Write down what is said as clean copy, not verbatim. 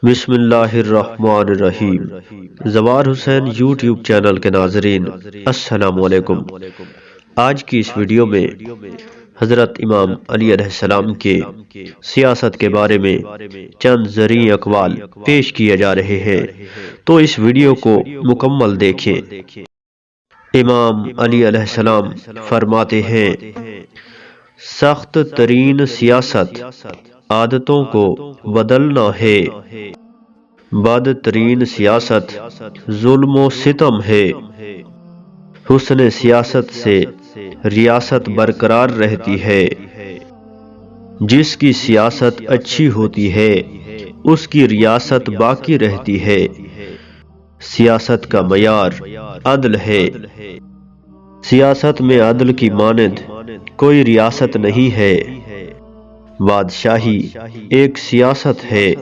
بسم اللہ الرحمن الرحیم۔ زوار حسین یوٹیوب چینل کے ناظرین السلام علیکم۔ آج کی اس ویڈیو میں حضرت امام علی علیہ السلام کے سیاست کے بارے میں چند زرعی اقوال پیش کیے جا رہے ہیں، تو اس ویڈیو کو مکمل دیکھیں۔ امام علی علیہ السلام فرماتے ہیں، سخت ترین سیاست عادتوں کو بدلنا ہے، بد ترین سیاست ظلم و ستم ہے۔ حسن سیاست سے ریاست برقرار رہتی ہے۔ جس کی سیاست اچھی ہوتی ہے اس کی ریاست باقی رہتی ہے۔ سیاست کا معیار عدل ہے۔ سیاست میں عدل کی مانند کوئی ریاست نہیں ہے۔ بادشاہی ایک سیاست ہے۔